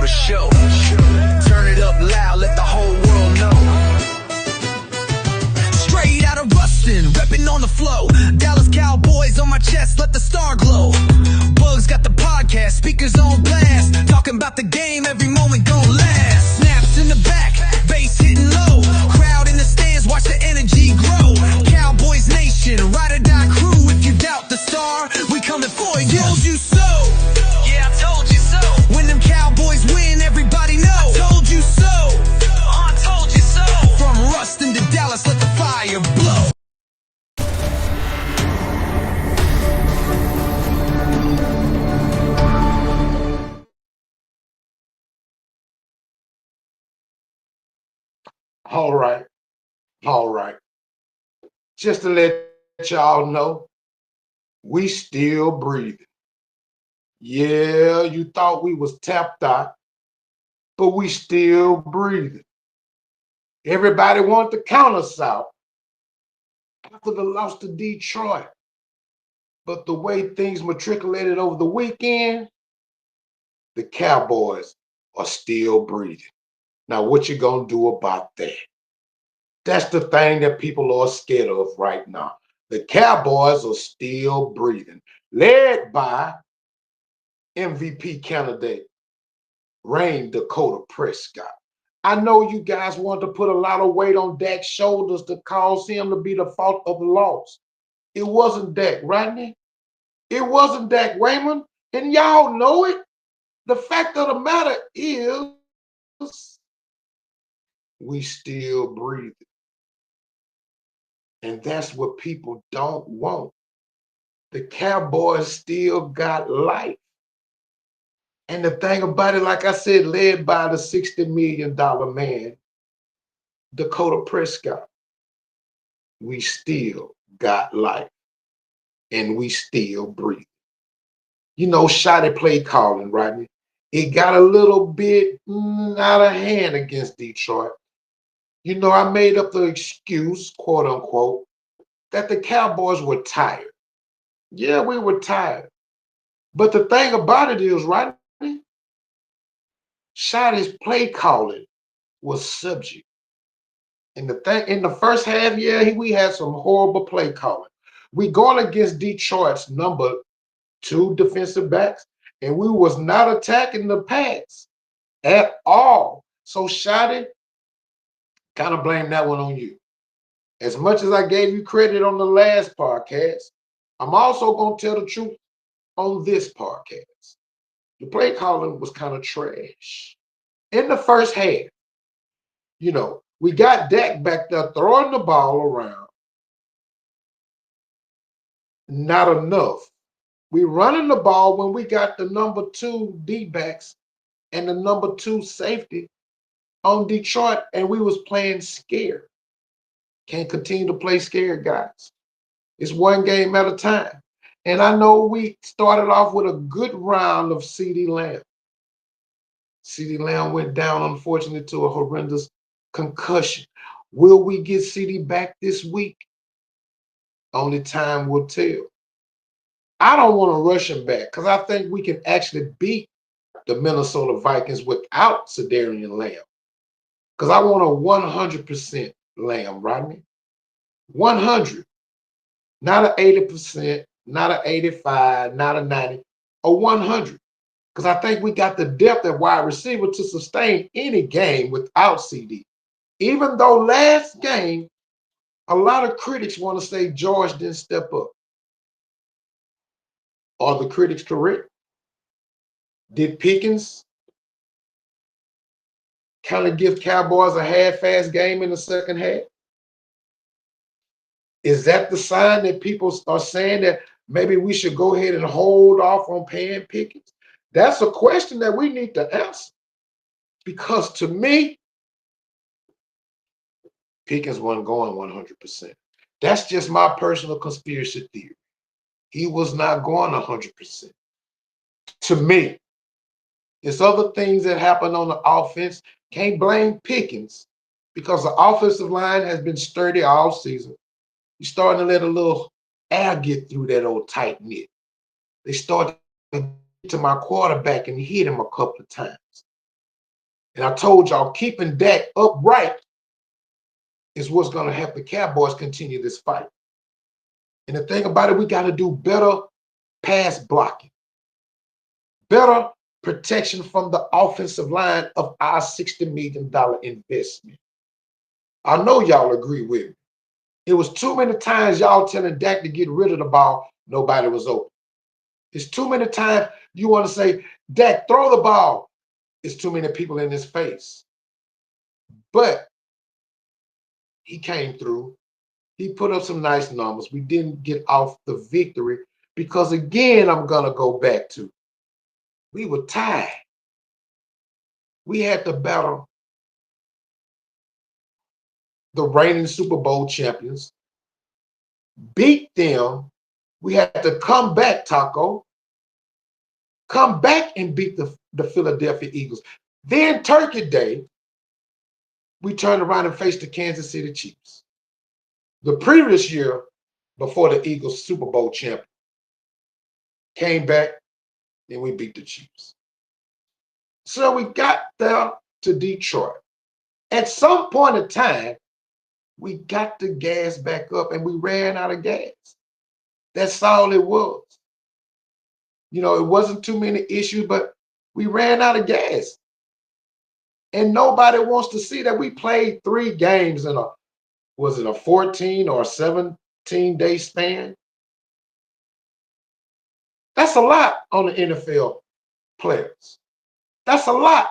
show. Turn it up loud, let the whole world know. Straight out of Rustin, reppin' on the flow. Dallas Cowboys on my chest, let the star glow. Bugs got the podcast, speakers on blast. Talking about the game, every moment gon' last. Snaps in the back, bass hitting low. Crowd in the stands, watch the energy grow. Cowboys Nation, ride or die crew. If you doubt the star, we coming for you. Told you so. Yeah, I told you so. When them Cowboys win, everybody know. I told you so. I told you so. From Rustin to Dallas, let the fire blow. All right. All right. Just to let y'all know, we still breathing. Yeah, you thought we was tapped out, but we still breathing. Everybody wanted to count us out after the loss to Detroit. But the way things matriculated over the weekend, the Cowboys are still breathing. Now, what you gonna do about that? That's the thing that people are scared of right now. The Cowboys are still breathing, led by MVP candidate Dakota Prescott. I know you guys want to put a lot of weight on Dak's shoulders to cause him to be the fault of the loss. It wasn't Dak, Rodney. It wasn't Dak Raymond, and y'all know it. The fact of the matter is, we still breathing. And that's what people don't want. The Cowboys still got life. And the thing about it, like I said, led by the $60 million man, Dakota Prescott, we still got life. And we still breathe. You know, shoddy play calling, Rodney. It got a little bit out of hand against Detroit. You know, I made up the excuse, quote unquote, that the Cowboys were tired. Yeah, we were tired. But the thing about it is, Rodney, Shoddy's play calling was subject. In the first half, yeah, we had some horrible play calling. We going against Detroit's number 2 defensive backs, and we was not attacking the pass at all. So Shoddy, kind of blame that one on you. As much as I gave you credit on the last podcast, I'm also going to tell the truth on this podcast. The play calling was kind of trash. In the first half, you know, we got Dak back there throwing the ball around. Not enough. We running the ball when we got the number 2 D-backs and the number 2 safety on Detroit, and we was playing scared. Can't continue to play scared, guys. It's one game at a time. And I know we started off with a good round of CeeDee Lamb. CeeDee Lamb went down, unfortunately, to a horrendous concussion. Will we get CeeDee back this week? Only time will tell. I don't want to rush him back because I think we can actually beat the Minnesota Vikings without Sedarian Lamb. Because I want a 100% Lamb, Rodney. 100. Not an 80%, not an 85, not a 90, a 100. Because I think we got the depth at wide receiver to sustain any game without CD. Even though last game, a lot of critics want to say George didn't step up. Are the critics correct? Did Pickens kind of give Cowboys a half-ass game in the second half? Is that the sign that people are saying that maybe we should go ahead and hold off on paying Pickens? That's a question that we need to answer. Because to me, Pickens wasn't going 100%. That's just my personal conspiracy theory. He was not going 100%. To me, it's other things that happen on the offense. Can't blame Pickens because the offensive line has been sturdy all season. You're starting to let a little air get through that old tight knit. They started to get to my quarterback and hit him a couple of times. And I told y'all, keeping Dak upright is what's going to help the Cowboys continue this fight. And the thing about it, we got to do better pass blocking, better protection from the offensive line of our $60 million investment. I know y'all agree with me. It was too many times y'all telling Dak to get rid of the ball, nobody was open. It's too many times you want to say, Dak, throw the ball. It's too many people in his face. But he came through. He put up some nice numbers. We didn't get off the victory because, again, I'm going to go back to, we were tied. We had to battle the reigning Super Bowl champions, beat them. We had to come back, Taco, come back and beat the Philadelphia Eagles. Then Turkey Day, we turned around and faced the Kansas City Chiefs. The previous year, before the Eagles Super Bowl champion, came back and we beat the Chiefs. So we got there to Detroit. At some point in time, we got the gas back up and we ran out of gas. That's all it was. You know, it wasn't too many issues, but we ran out of gas. And nobody wants to see that we played 3 games in was it a 14 or 17-day span? That's a lot on the NFL players. That's a lot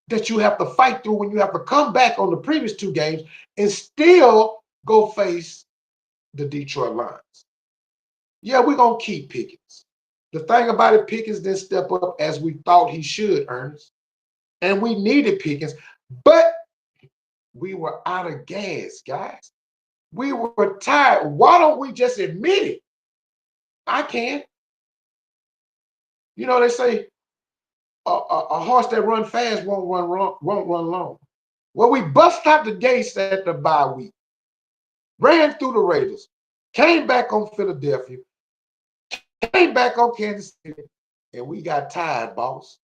that you have to fight through when you have to come back on the previous 2 games and still go face the Detroit Lions. Yeah, we're going to keep Pickens. The thing about it, Pickens didn't step up as we thought he should, Ernest. And we needed Pickens, but we were out of gas, guys. We were tired. Why don't we just admit it? I can. You know, they say a horse that runs fast won't run long. Well, we bust out the gates at the bye week, ran through the Raiders, came back on Philadelphia, came back on Kansas City, and we got tired, boss.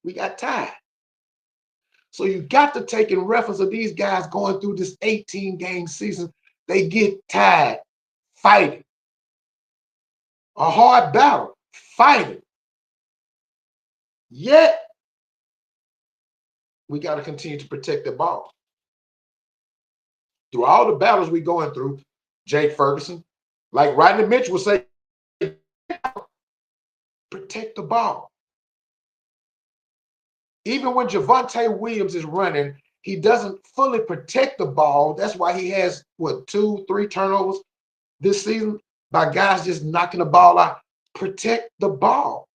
We got tired. So you got to take in reference of these guys going through this 18-game season. They get tired fighting. A hard battle, fighting. Yet, we got to continue to protect the ball. Through all the battles we're going through, Jake Ferguson, like Rodney Mitchell would say, protect the ball. Even when Javonte Williams is running, he doesn't fully protect the ball. That's why he has, 2, 3 turnovers this season by guys just knocking the ball out. Protect the ball.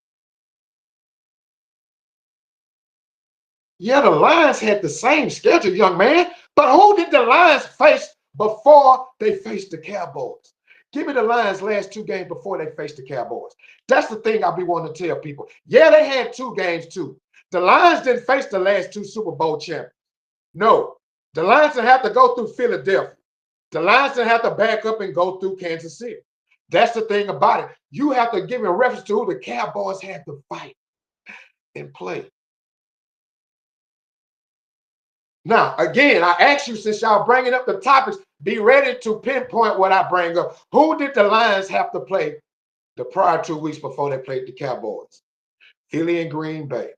Yeah, the Lions had the same schedule, young man, but who did the Lions face before they faced the Cowboys? Give me the Lions' last 2 games before they faced the Cowboys. That's the thing I'll be wanting to tell people. Yeah, they had 2 games too. The Lions didn't face the last 2 Super Bowl champions. No, the Lions didn't have to go through Philadelphia. The Lions didn't have to back up and go through Kansas City. That's the thing about it. You have to give me a reference to who the Cowboys had to fight and play. Now, again, I ask you, since y'all bringing up the topics, be ready to pinpoint what I bring up. Who did the Lions have to play the prior 2 weeks before they played the Cowboys? Philly and Green Bay.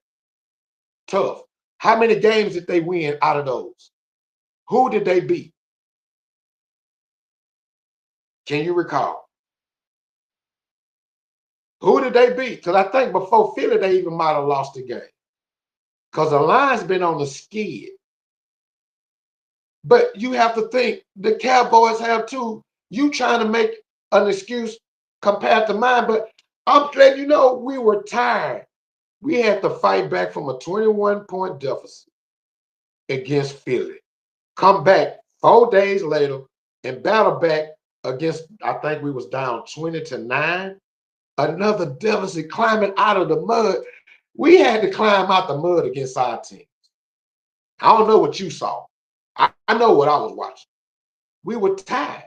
Tough. How many games did they win out of those? Who did they beat? Can you recall? Who did they beat? Because I think before Philly, they even might have lost the game. Because the Lions been on the skid. But you have to think the Cowboys have too. You trying to make an excuse compared to mine, but I'm letting you know we were tired. We had to fight back from a 21-point deficit against Philly. Come back 4 days later and battle back against, I think we was down 20-9. Another deficit climbing out of the mud. We had to climb out the mud against our team. I don't know what you saw. I know what I was watching. We were tired.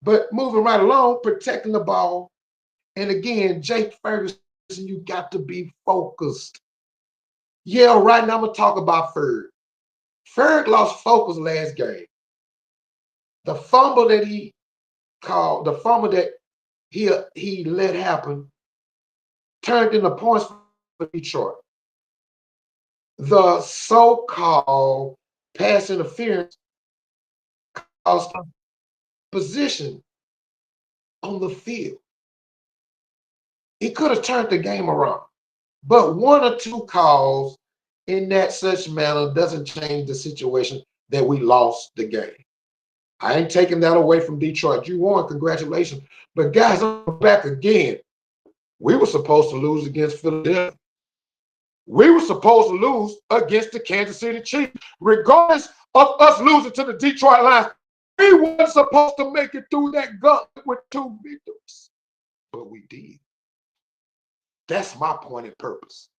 But moving right along, protecting the ball. And again, Jake Ferguson, you got to be focused. Yeah, right now I'm gonna talk about Ferg. Ferg lost focus last game. The fumble that he called, the fumble that he let happen, turned into points for Detroit. The so-called pass interference caused position on the field. It could have turned the game around. But one or two calls in that such manner doesn't change the situation that we lost the game. I ain't taking that away from Detroit. You won, congratulations. But guys, I'm back again. We were supposed to lose against Philadelphia. We were supposed to lose against the Kansas City Chiefs. Regardless of us losing to the Detroit Lions, we weren't supposed to make it through that gauntlet with 2 victories. But we did. That's my point and purpose.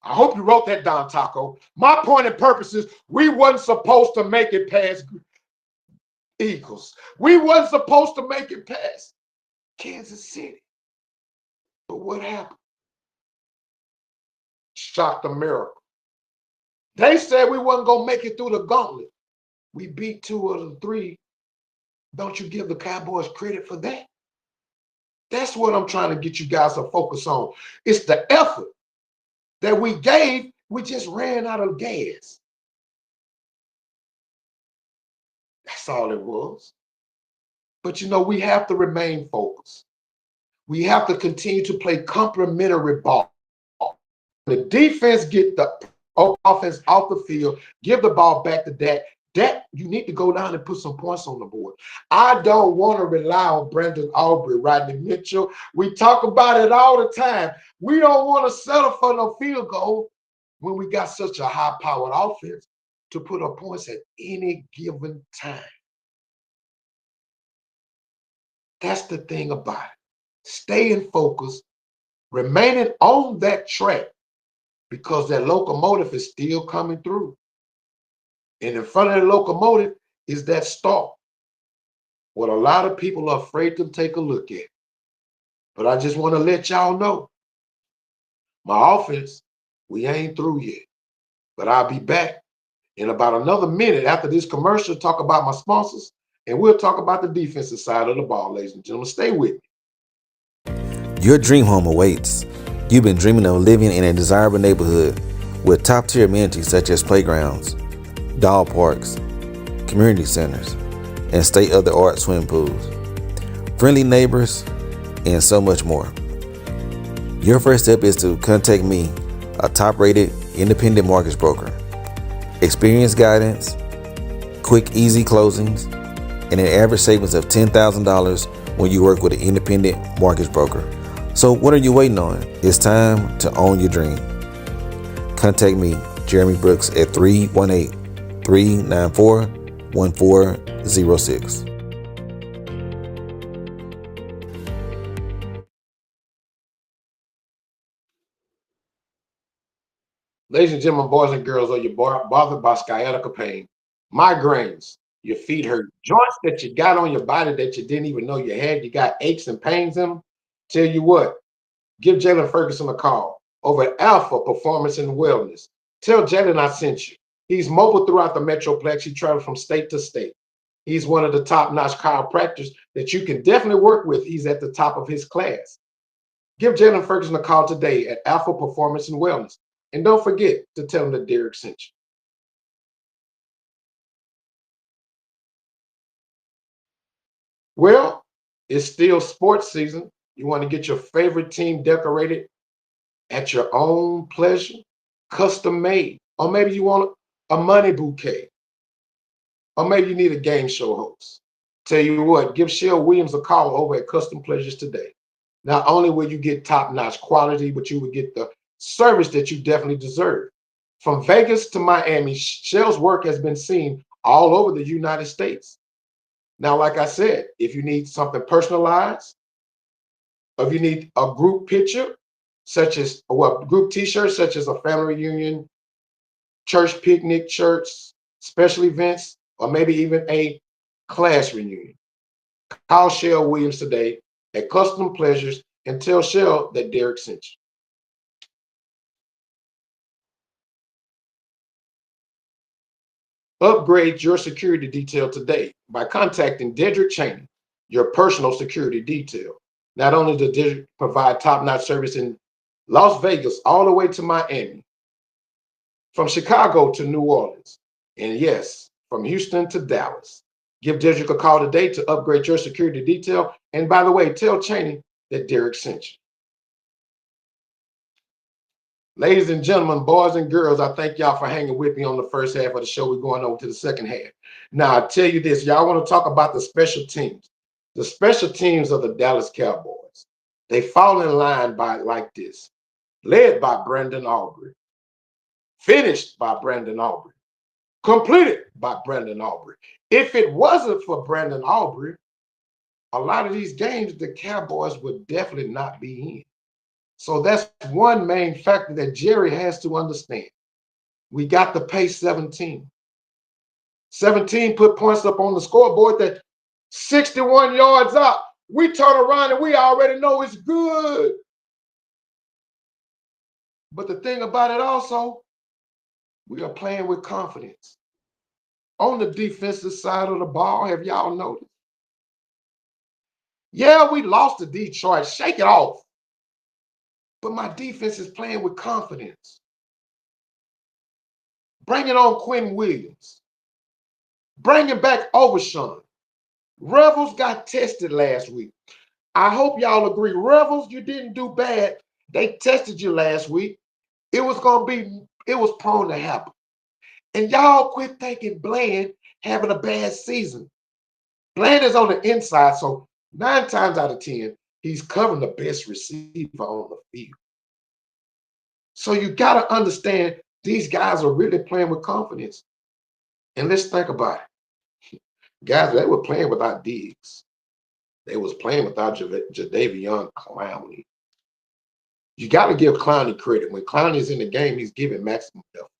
I hope you wrote that down, Taco. My point and purpose is we wasn't supposed to make it past Eagles. We wasn't supposed to make it past Kansas City. But what happened? Shocked America. They said we wasn't going to make it through the gauntlet. We beat 2 of the 3. Don't you give the Cowboys credit for that? That's what I'm trying to get you guys to focus on. It's the effort that we gave. We just ran out of gas. That's all it was. But you know, we have to remain focused. We have to continue to play complementary ball. The defense get the offense off the field, give the ball back to Dak. Dak, you need to go down and put some points on the board. I don't want to rely on Brandon Aubrey, Rodney Mitchell. We talk about it all the time. We don't want to settle for no field goal when we got such a high-powered offense to put up points at any given time. That's the thing about it. Staying focused, remaining on that track, because that locomotive is still coming through. And in front of the locomotive is that star. What a lot of people are afraid to take a look at. But I just want to let y'all know, my offense, we ain't through yet. But I'll be back in about another minute after this commercial, talk about my sponsors, and we'll talk about the defensive side of the ball, ladies and gentlemen. Stay with me. Your dream home awaits. You've been dreaming of living in a desirable neighborhood with top-tier amenities such as playgrounds, dog parks, community centers, and state-of-the-art swimming pools, friendly neighbors, and so much more. Your first step is to contact me, a top-rated independent mortgage broker. Experienced guidance, quick, easy closings, and an average savings of $10,000 when you work with an independent mortgage broker. So what are you waiting on? It's time to own your dream. Contact me, Jeremy Brooks, at 318-394-1406. Ladies and gentlemen, boys and girls, are you bothered by sciatica pain, migraines, your feet hurt, joints that you got on your body that you didn't even know you had, you got aches and pains in them? Tell you what, give Jalen Ferguson a call over at Alpha Performance and Wellness. Tell Jalen I sent you. He's mobile throughout the Metroplex. He travels from state to state. He's one of the top-notch chiropractors that you can definitely work with. He's at the top of his class. Give Jalen Ferguson a call today at Alpha Performance and Wellness. And don't forget to tell him that Derrick sent you. Well, it's still sports season. You want to get your favorite team decorated at your own pleasure, custom made. Or maybe you want a money bouquet. Or maybe you need a game show host. Tell you what, give Shell Williams a call over at Custom Pleasures today. Not only will you get top-notch quality, but you will get the service that you definitely deserve. From Vegas to Miami, Shell's work has been seen all over the United States. Now, like I said, if you need something personalized, or if you need a group picture, such as group t-shirt, such as a family reunion, church picnic, church special events, or maybe even a class reunion, call Shell Williams today at Custom Pleasures and tell Shell that Derrick sent you. Upgrade your security detail today by contacting Derrick, your personal security detail. Not only does Derrick provide top-notch service in Las Vegas all the way to Miami, from Chicago to New Orleans, and yes, from Houston to Dallas. Give Derrick a call today to upgrade your security detail. And by the way, tell Cheney that Derrick sent you. Ladies and gentlemen, boys and girls, I thank y'all for hanging with me on the first half of the show. We're going over to the second half. Now, I tell you this, y'all want to talk about the special teams. The special teams of the Dallas Cowboys. They fall in line by like this. Led by Brandon Aubrey. Finished by Brandon Aubrey. Completed by Brandon Aubrey. If it wasn't for Brandon Aubrey, a lot of these games the Cowboys would definitely not be in. So that's one main factor that Jerry has to understand. We got to pay 17. 17 put points up on the scoreboard that 61 yards out. We turn around and we already know it's good. But the thing about it also, we are playing with confidence. On the defensive side of the ball, have y'all noticed? Yeah, we lost to Detroit. Shake it off. But my defense is playing with confidence. Bringing on Quinn Williams. Bringing back Overshawn. Rebels got tested last week. I hope y'all agree. Rebels, you didn't do bad. They tested you last week. It was prone to happen. And y'all quit thinking Bland having a bad season. Bland is on the inside, so 9 times out of 10, he's covering the best receiver on the field. So you got to understand these guys are really playing with confidence. And let's think about it. Guys, they were playing without Diggs. They was playing without Jadeveon Clowney. You got to give Clowney credit. When Clowney's in the game, he's giving maximum effort.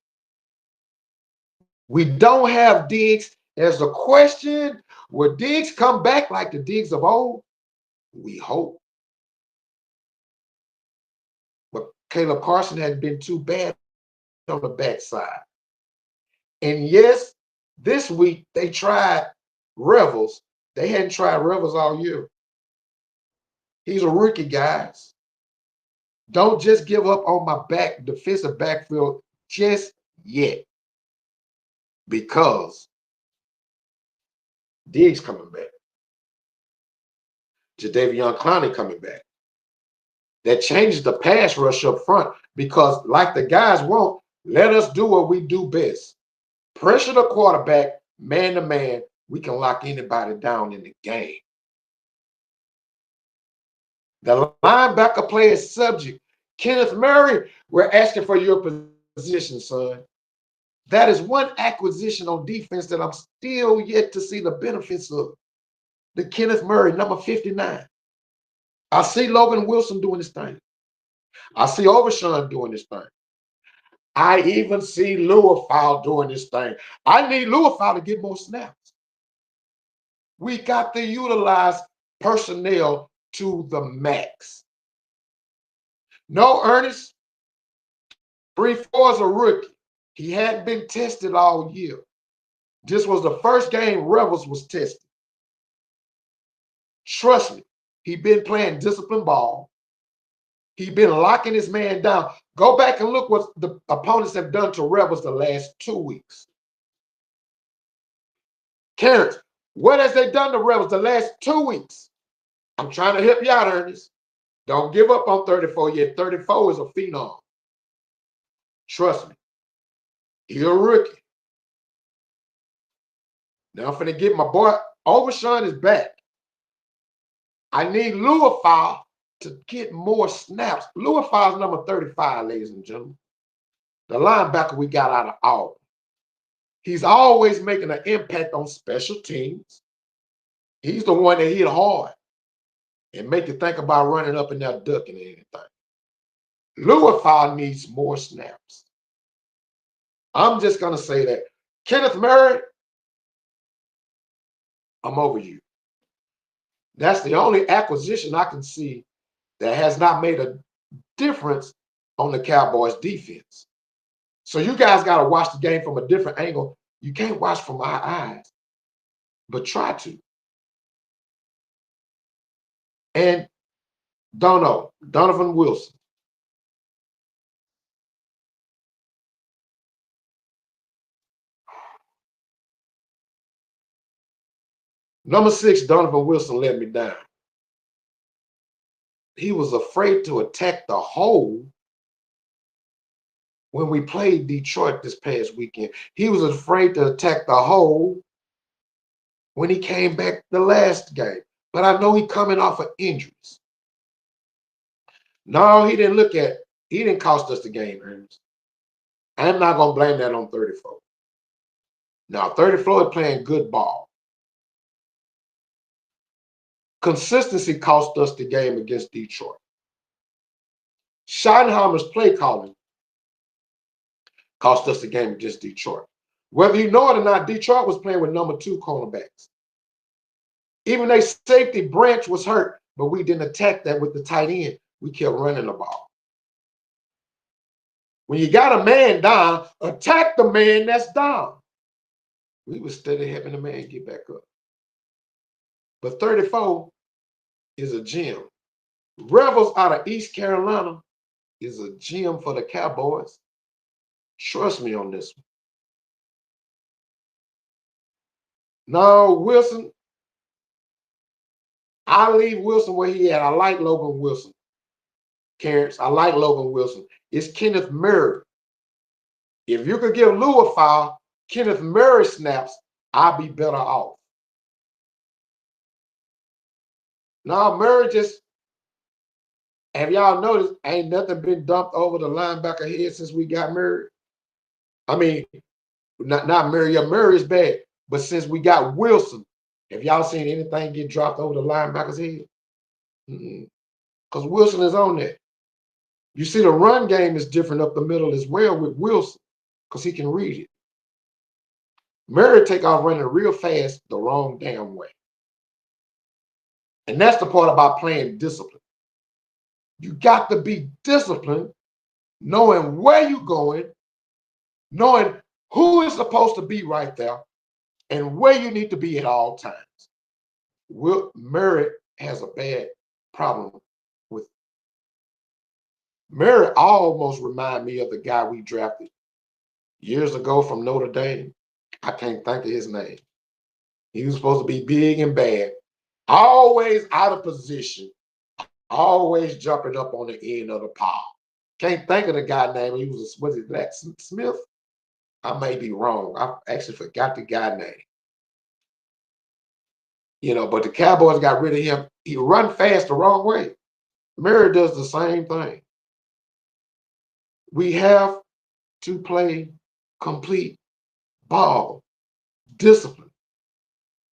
We don't have Diggs. There's a question, will Diggs come back like the Diggs of old? We hope. But Caleb Carson hadn't been too bad on the backside. And yes, this week they tried Revels. They hadn't tried Revels all year. He's a rookie, guys. Don't just give up on my defensive backfield just yet. Because Diggs coming back. Jadeveon Clowney coming back. That changes the pass rush up front because, like the guys want, let us do what we do best. Pressure the quarterback, man to man. We can lock anybody down in the game. The linebacker play is subject. Kenneth Murray, we're asking for your position, son. That is one acquisition on defense that I'm still yet to see the benefits of. The Kenneth Murray, number 59. I see Logan Wilson doing this thing. I see Overshawn doing this thing. I even see Luafau doing this thing. I need Luafau to get more snaps. We got to utilize personnel to the max. No, Ernest. 3-4 is a rookie. He hadn't been tested all year. This was the first game Rebels was tested. Trust me, he's been playing disciplined ball. He's been locking his man down. Go back and look what the opponents have done to Rebels the last 2 weeks. Carrots, what has they done to Rebels the last 2 weeks? I'm trying to help you out, Ernest. Don't give up on 34 yet. 34 is a phenom. Trust me. He's a rookie. Now I'm finna get my boy. Overshawn is back. I need Luafau to get more snaps. Luafau is number 35, ladies and gentlemen. The linebacker we got out of Auburn. He's always making an impact on special teams. He's the one that hit hard and make you think about running up and down ducking or anything. Luafau needs more snaps. I'm just going to say that. Kenneth Murray, I'm over you. That's the only acquisition I can see that has not made a difference on the Cowboys defense. So you guys got to watch the game from a different angle You can't watch from our eyes, but try to. And Donovan Wilson. Number 6, Donovan Wilson let me down. He was afraid to attack the hole when we played Detroit this past weekend. He was afraid to attack the hole when he came back the last game. But I know he coming off of injuries. No, he didn't cost us the game, Ernest. I'm not going to blame that on 34. Now, 34 is playing good ball. Consistency cost us the game against Detroit. Schottenheimer's play calling cost us the game against Detroit. Whether you know it or not, Detroit was playing with number 2 cornerbacks. Even their safety Branch was hurt, but we didn't attack that with the tight end. We kept running the ball. When you got a man down, attack the man that's down. We were steady helping the man get back up. But 34 is a gem. Rebels out of East Carolina is a gem for the Cowboys. Trust me on this one. No, Wilson, I leave Wilson where he at. I like Logan Wilson. Terrence, I like Logan Wilson. It's Kenneth Murray. If you could give Lou a foul, Kenneth Murray snaps, I'll be better off. Now, Murray just, have y'all noticed, ain't nothing been dumped over the linebacker head since we got Murray? I mean, not Murray. Yeah, Murray is bad. But since we got Wilson, have y'all seen anything get dropped over the linebacker's head? Because Wilson is on that. You see, the run game is different up the middle as well with Wilson because he can read it. Murray take off running real fast the wrong damn way. And that's the part about playing discipline. You got to be disciplined, knowing where you're going, knowing who is supposed to be right there, and where you need to be at all times. Murray has a bad problem with. Murray almost remind me of the guy we drafted years ago from Notre Dame. I can't think of his name. He was supposed to be big and bad, always out of position, always jumping up on the end of the pile. Can't think of the guy name. He was it that Smith? I may be wrong. I actually forgot the guy name. But the Cowboys got rid of him. He run fast the wrong way. Murray does the same thing. We have to play complete ball, discipline.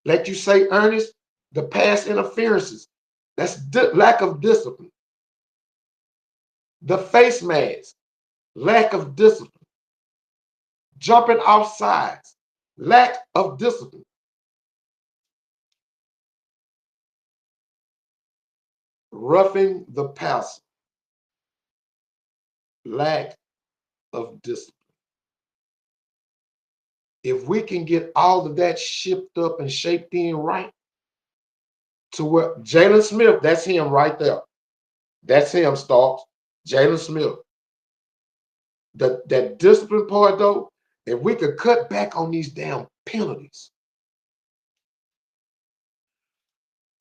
Like you say, Ernest, the pass interferences, that's lack of discipline. The face mask, lack of discipline. Jumping off sides, lack of discipline. Roughing the passer, lack of discipline. If we can get all of that shipped up and shaped in right to where Jalen Smith, that's him right there. That's him, Starks. Jalen Smith. That discipline part, though, if we could cut back on these damn penalties.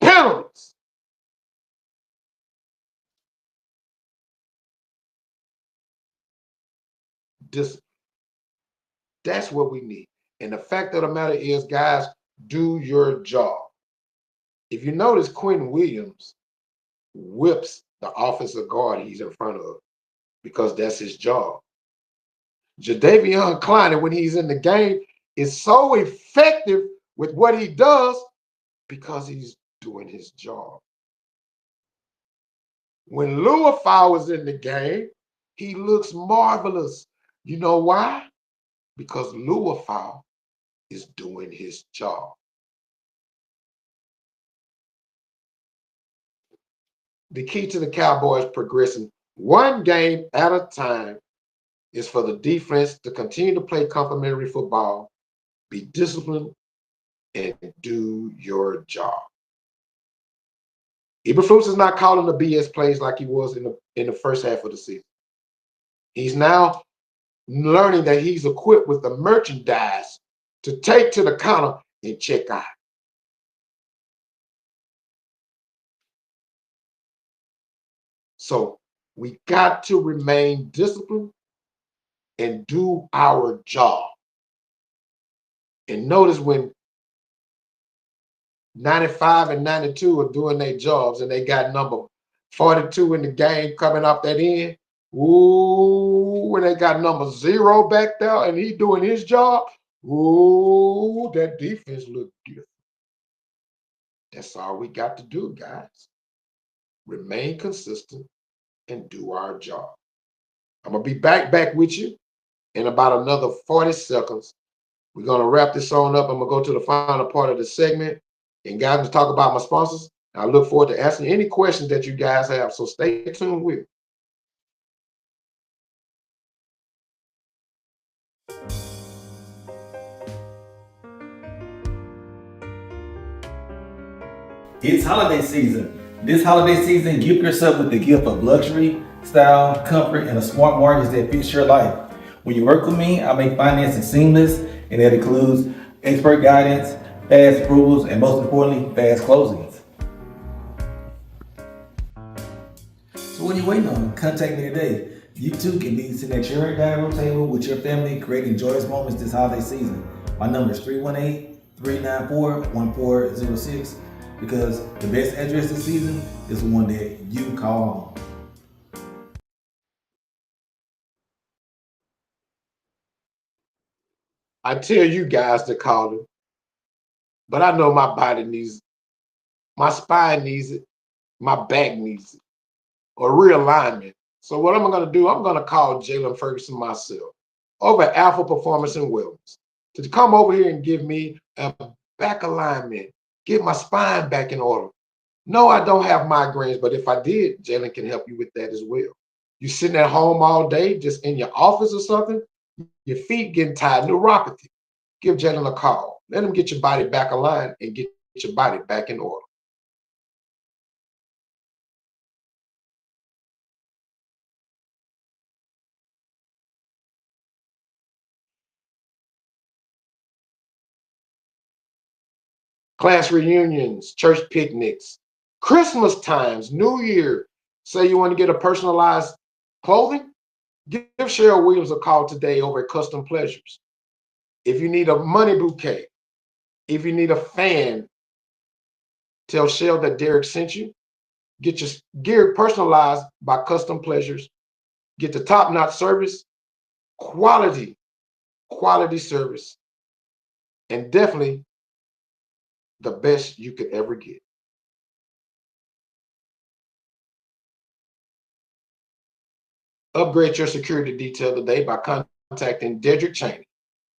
Penalties. Discipline. That's what we need. And the fact of the matter is, guys, do your job. If you notice, Quentin Williams whips the offensive guard he's in front of because that's his job. Jadeveon Clowney, when he's in the game, is so effective with what he does because he's doing his job. When Luafau is in the game, he looks marvelous. You know why? Because Luafau is doing his job. The key to the Cowboys progressing one game at a time is for the defense to continue to play complementary football be disciplined, and do your job. Eberflus is not calling the BS plays like he was in the first half of the season. He's now learning that he's equipped with the merchandise to take to the counter and check out. So we got to remain disciplined and do our job. And notice when 95 and 92 are doing their jobs and they got number 42 in the game coming off that end. Ooh, when they got number 0 back there and he doing his job. Ooh, that defense looked different. That's all we got to do, guys. Remain consistent and do our job. I'm gonna be back with you in about another 40 seconds. We're gonna wrap this on up. I'm gonna go to the final part of the segment. And guys, to talk about my sponsors. I look forward to answering any questions that you guys have. So stay tuned with me. It's holiday season. This holiday season, gift yourself with the gift of luxury, style, comfort, and a smart mortgage that fits your life. When you work with me, I make financing seamless, and that includes expert guidance, fast approvals, and most importantly, fast closings. So what are you waiting on? Contact me today. You too can be sitting at your dining room table with your family, creating joyous moments this holiday season. My number is 318-394-1406 because the best address this season is the one that you call home. I tell you guys to call him, but I know my body needs it. My spine needs it. My back needs it. Or realignment. So what am I going to do? I'm going to call Jalen Ferguson myself over at Alpha Performance and Wellness to come over here and give me a back alignment, get my spine back in order. No, I don't have migraines, but if I did, Jalen can help you with that as well. You sitting at home all day, just in your office or something, your feet getting tired, neuropathy. Give Jalen a call. Let him get your body back aligned and get your body back in order. Class reunions, church picnics, Christmas times, New Year. Say you want to get a personalized clothing? Give Cheryl Williams a call today over at Custom Pleasures. If you need a money bouquet, if you need a fan, tell Cheryl that Derrick sent you. Get your gear personalized by Custom Pleasures. Get the top-notch service, quality service, and definitely the best you could ever get. Upgrade your security detail today by contacting Derrick Cheney.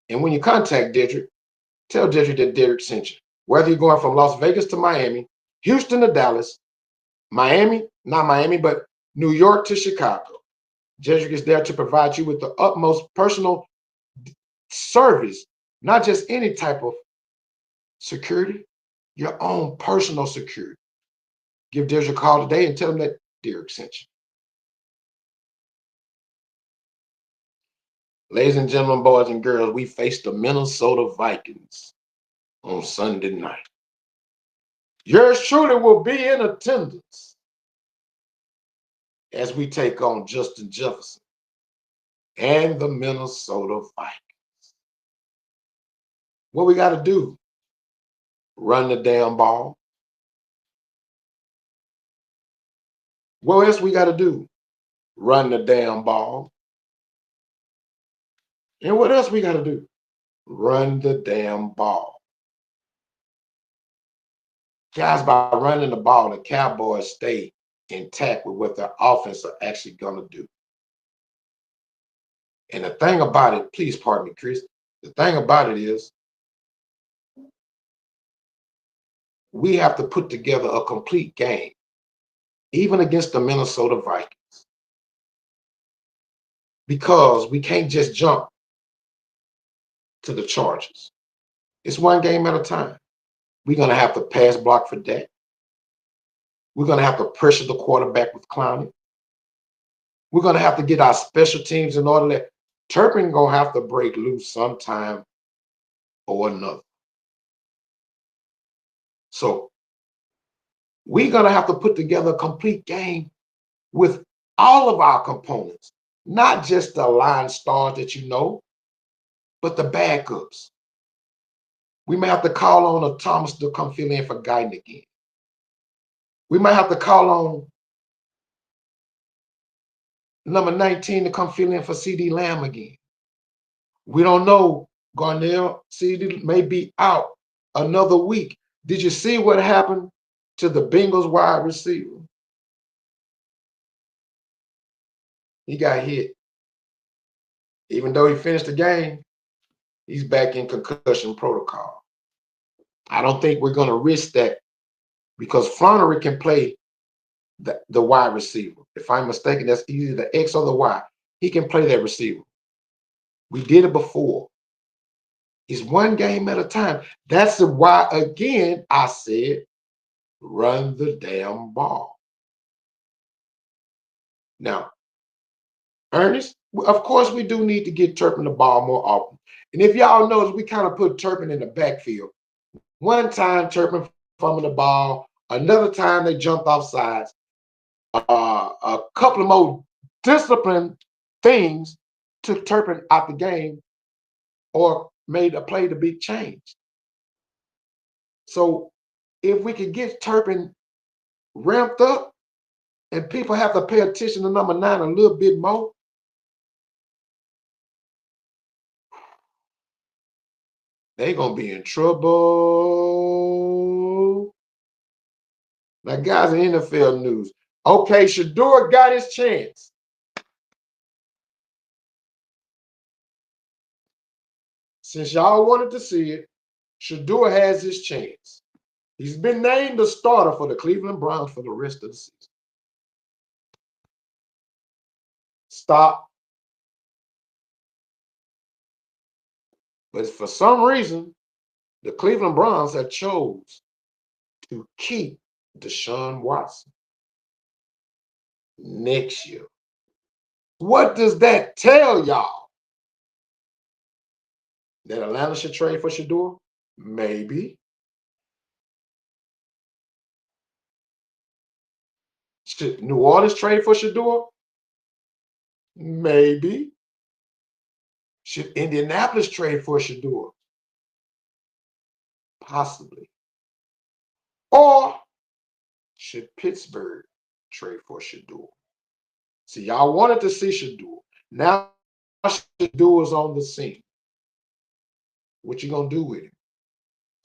And when you contact Derrick, tell Derrick that Derrick sent you. Whether you're going from Las Vegas to Miami, Houston to Dallas, Miami, not Miami, but New York to Chicago, Derrick is there to provide you with the utmost personal service, not just any type of security, your own personal security. Give Derrick a call today and tell him that Derrick sent you. Ladies and gentlemen, boys and girls, we face the Minnesota Vikings on Sunday night. Yours truly will be in attendance as we take on Justin Jefferson and the Minnesota Vikings. What we got to do? Run the damn ball. What else we got to do? Run the damn ball. And what else we got to do? Run the damn ball. Guys, by running the ball, the Cowboys stay intact with what their offense are actually going to do. And the thing about it, please pardon me, Chris, the thing about it is we have to put together a complete game, even against the Minnesota Vikings. Because we can't just jump to the Chargers. It's one game at a time. We're going to have to pass block for that. We're going to have to pressure the quarterback with Clowney. We're going to have to get our special teams in order. That Turpin going to have to break loose sometime or another. So we're going to have to put together a complete game with all of our components, not just the line stars that you know, but the backups. We may have to call on a Thomas to come fill in for Guyton again. We might have to call on number 19 to come fill in for CD Lamb again. We don't know. Garnell, CD may be out another week. Did you see what happened to the Bengals wide receiver? He got hit. Even though he finished the game, he's back in concussion protocol. I don't think we're going to risk that because Flannery can play the wide receiver. If I'm mistaken, that's either the X or the Y. He can play that receiver. We did it before. It's one game at a time. That's why, again, I said, run the damn ball. Now, Ernest, of course, we do need to get Turpin the ball more often. And if y'all notice, we kind of put Turpin in the backfield. One time, Turpin fumbled the ball. Another time, they jumped off sides. A couple of more disciplined things took Turpin out the game or made a play to be changed. So if we could get Turpin ramped up and people have to pay attention to number 9 a little bit more, they're going to be in trouble. Now, guys, in NFL news. Okay, Shador got his chance. Since y'all wanted to see it, Shador has his chance. He's been named the starter for the Cleveland Browns for the rest of the season. Stop. But for some reason, the Cleveland Browns have chose to keep Deshaun Watson next year. What does that tell y'all? That Atlanta should trade for Shador? Maybe. Should New Orleans trade for Shador? Maybe. Should Indianapolis trade for Shador? Possibly. Or should Pittsburgh trade for Shador? See, y'all wanted to see Shador. Now Shador is on the scene. What you gonna do with him?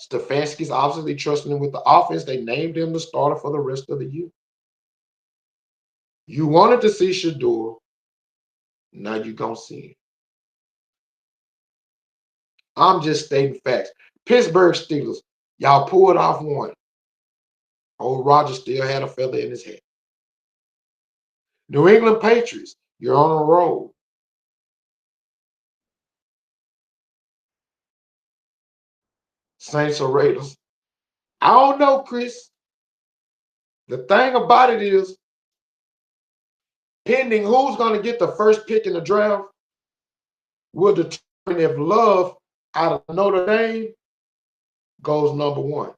Stefanski's obviously trusting him with the offense. They named him the starter for the rest of the year. You wanted to see Shador. Now you're gonna see him. I'm just stating facts. Pittsburgh Steelers, y'all pulled off one. Old Roger still had a feather in his hat. New England Patriots, you're on a roll. Saints or Raiders. I don't know, Chris. The thing about it is, pending who's going to get the first pick in the draft will determine if Love out of Notre Dame goes number 1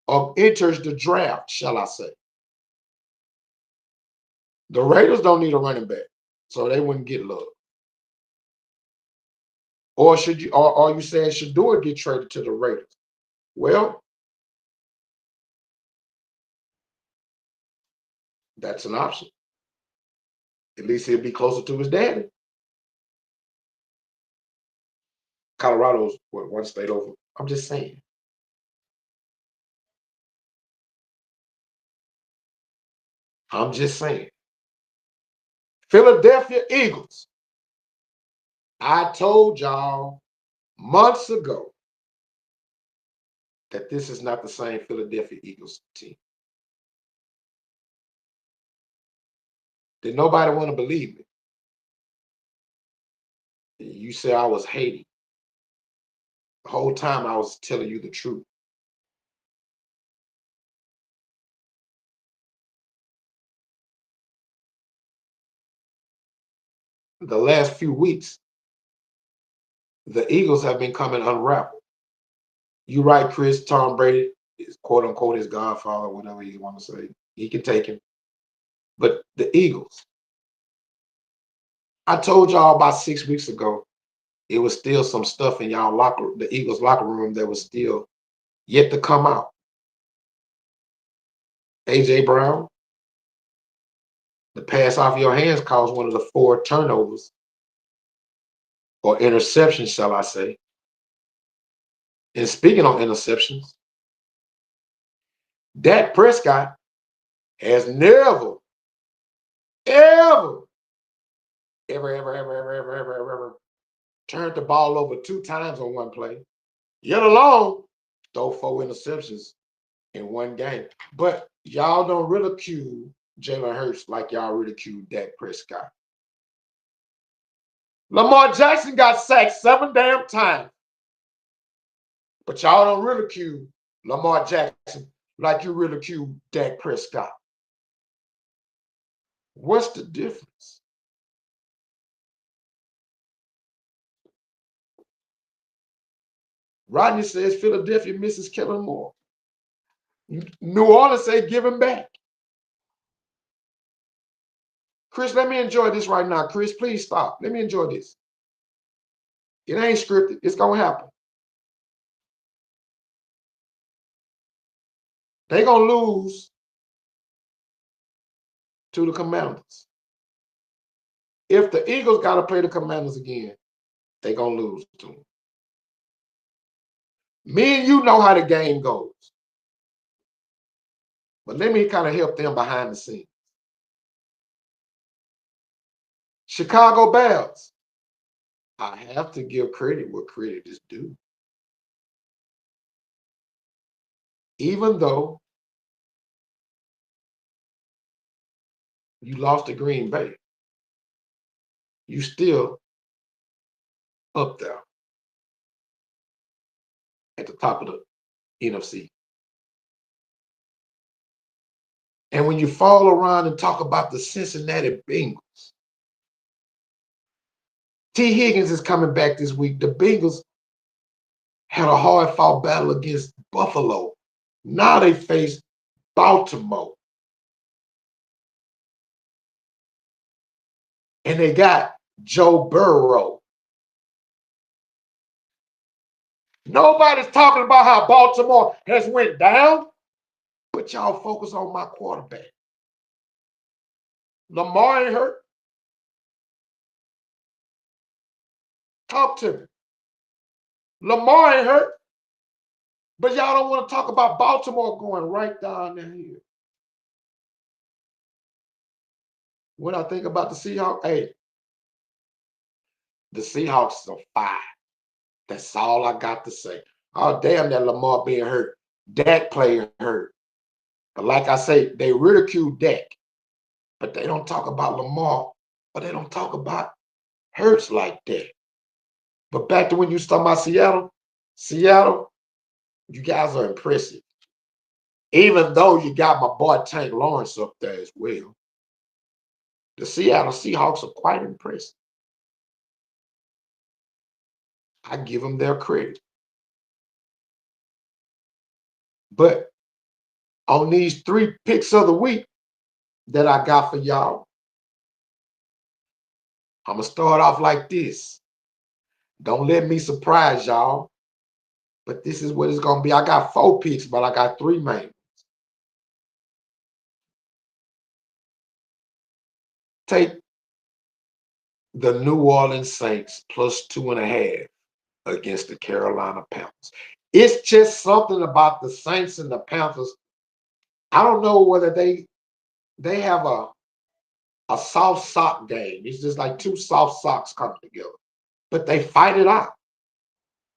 or enters the draft, shall I say. The Raiders don't need a running back, so they wouldn't get Love. Or should you? Or are you saying Shador get traded to the Raiders? Well, that's an option. At least he'll be closer to his daddy. Colorado's one state over. I'm just saying. I'm just saying. Philadelphia Eagles. I told y'all months ago that this is not the same Philadelphia Eagles team. Did nobody want to believe me? You say I was hating. The whole time I was telling you the truth. The last few weeks, the Eagles have been coming unraveled. You right, Chris. Tom Brady is quote unquote his godfather, whatever you want to say. He can take him. But the Eagles, I told y'all about 6 weeks ago, it was still some stuff in y'all the Eagles locker room that was still yet to come out. AJ Brown, the pass off your hands caused one of the 4 turnovers or interceptions, shall I say. And speaking on interceptions, Dak Prescott has never, ever, ever turned the ball over 2 times on one play, yet alone throw 4 interceptions in one game. But y'all don't ridicule Jalen Hurts like y'all ridicule Dak Prescott. Lamar Jackson got sacked 7 damn times. But y'all don't ridicule Lamar Jackson like you ridicule Dak Prescott. What's the difference? Rodney says Philadelphia misses Kellen Moore. New Orleans say give him back. Chris, let me enjoy this right now. Chris, please stop. Let me enjoy this. It ain't scripted. It's going to happen. They're going to lose to the Commanders. If the Eagles got to play the Commanders again, they're going to lose to them. Me and you know how the game goes. But let me kind of help them behind the scenes. Chicago Bears. I have to give credit where credit is due. Even though you lost to Green Bay, you still up there at the top of the NFC. And when you fall around and talk about the Cincinnati Bengals, T. Higgins is coming back this week. The Bengals had a hard-fought battle against Buffalo. Now they face Baltimore. And they got Joe Burrow. Nobody's talking about how Baltimore has went down, but y'all focus on my quarterback. Lamar ain't hurt. Talk to me. Lamar ain't hurt. But y'all don't want to talk about Baltimore going right down there here. When I think about the Seahawks, hey, the Seahawks are fire. That's all I got to say. Oh, damn that Lamar being hurt. Dak playing hurt. But like I say, they ridicule Dak. But they don't talk about Lamar, or they don't talk about Hurts like that. But back to when you talking about Seattle, you guys are impressive. Even though you got my boy Tank Lawrence up there as well. The Seattle Seahawks are quite impressive. I give them their credit. But on these 3 picks of the week that I got for y'all, I'm going to start off like this. Don't let me surprise y'all, but this is what it's going to be. I got 4 picks, but I got 3 main ones. Take the New Orleans Saints plus 2.5 against the Carolina Panthers. It's just something about the Saints and the Panthers. I don't know whether they have a soft sock game. It's just like 2 soft socks coming together. But they fight it out.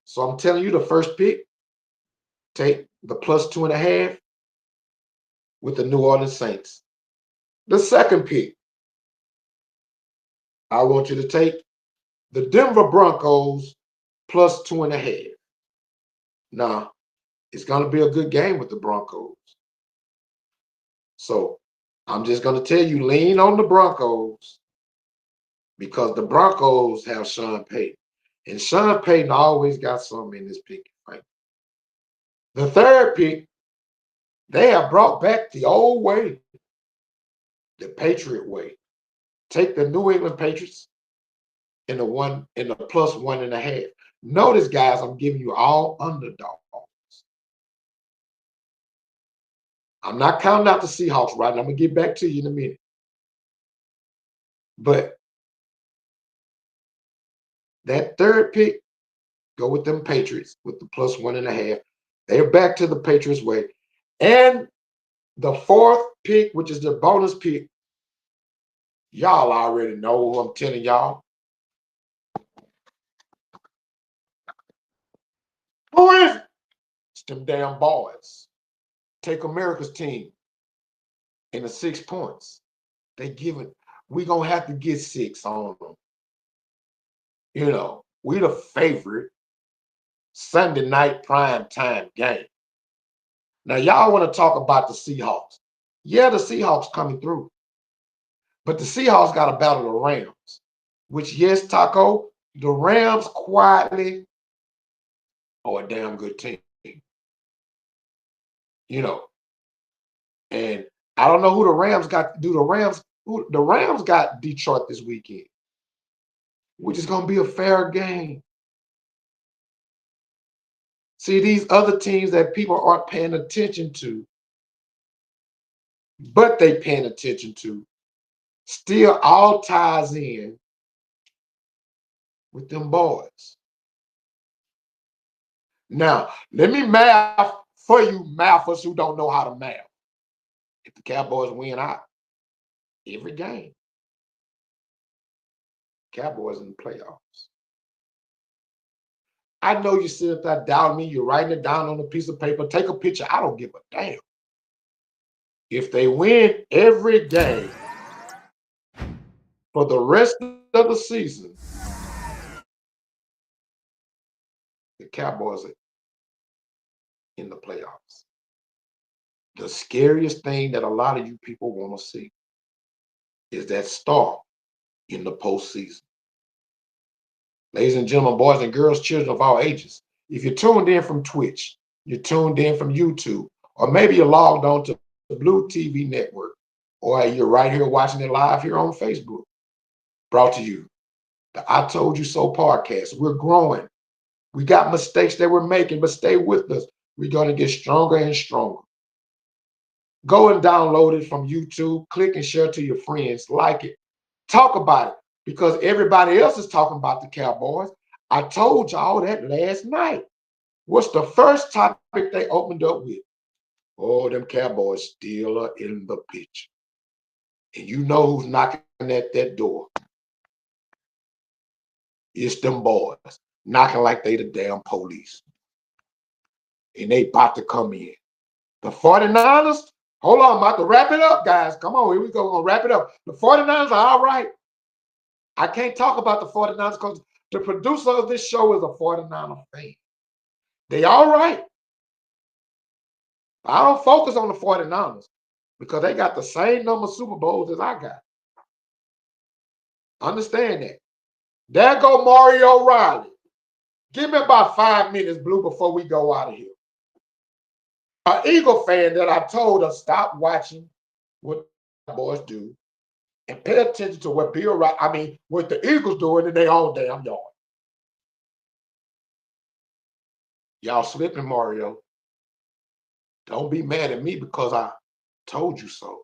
So I'm telling you, the first pick, take the plus 2.5 with the New Orleans Saints. The second pick, I want you to take the Denver Broncos plus 2.5. Now, it's going to be a good game with the Broncos. So I'm just going to tell you, lean on the Broncos because the Broncos have Sean Payton. And Sean Payton always got something in this pick. Right? The third pick, they have brought back the old way, the Patriot way. Take the New England Patriots in the +1.5. Notice, guys, I'm giving you all underdogs. I'm not counting out the Seahawks, right? And I'm gonna get back to you in a minute. But that third pick, go with them Patriots with the +1.5. They're back to the Patriots way. And the fourth pick, which is the bonus pick, y'all already know who I'm telling y'all. Who is it? It's them damn boys. Take America's team in the 6 points. They give it. We're going to have to get 6 on them. You know, we're the favorite Sunday night prime time game. Now, y'all want to talk about the Seahawks. Yeah, the Seahawks coming through. But the Seahawks got to battle the Rams, which, yes, Taco, the Rams quietly are a damn good team. You know, and I don't know who the Rams got. The Rams got Detroit this weekend, which is going to be a fair game. See, these other teams that people aren't paying attention to, but they paying attention to, still all ties in with them boys. Now, let me math for you mathers who don't know how to math. If the Cowboys win out every game, Cowboys in the playoffs. I know you sit up there doubting me. You're writing it down on a piece of paper. Take a picture. I don't give a damn. If they win every game for the rest of the season, the Cowboys are in the playoffs. The scariest thing that a lot of you people want to see is that star in the postseason. Ladies and gentlemen, boys and girls, children of all ages, if you're tuned in from Twitch, you're tuned in from YouTube, or maybe you're logged on to the Blue TV network, or you're right here watching it live here on Facebook, brought to you the I Told You So podcast. We're growing. We got mistakes that we're making, but stay with us. We're going to get stronger and stronger. Go and download it from YouTube. Click and share to your friends. Like it. Talk about it because everybody else is talking about the Cowboys. I told y'all that last night. What's the first topic they opened up with? Oh, them Cowboys still are in the picture. And you know who's knocking at that door. It's them boys knocking like they the damn police. And they about to come in. The 49ers, hold on, I'm about to wrap it up, guys. Come on, here we go. We're going to wrap it up. The 49ers are all right. I can't talk about the 49ers because the producer of this show is a 49er fan. They all right. I don't focus on the 49ers because they got the same number of Super Bowls as I got. Understand that. There go Mario Riley. Give me about 5 minutes, Blue, before we go out of here. An Eagle fan that I told her stop watching what the boys do and pay attention to what what the Eagles doing in their own damn yard. Y'all slipping, Mario. Don't be mad at me because I told you so.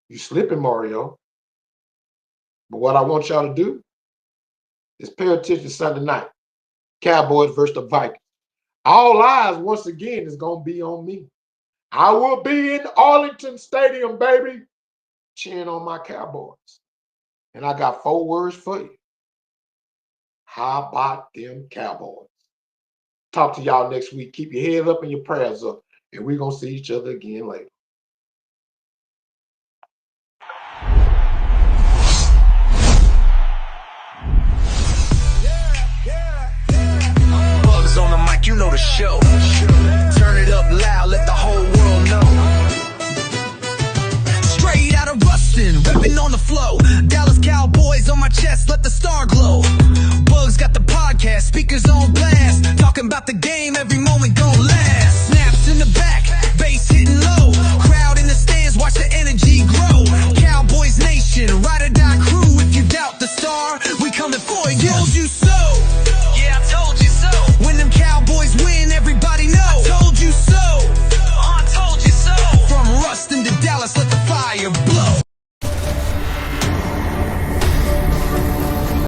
You slipping, Mario. But what I want y'all to do is pay attention Sunday night. Cowboys versus the Vikings. All eyes, once again, is going to be on me. I will be in Arlington Stadium, baby, cheering on my Cowboys. And I got 4 words for you. How about them Cowboys? Talk to y'all next week. Keep your head up and your prayers up. And we're going to see each other again later. Yeah. you know the show. Turn it up loud,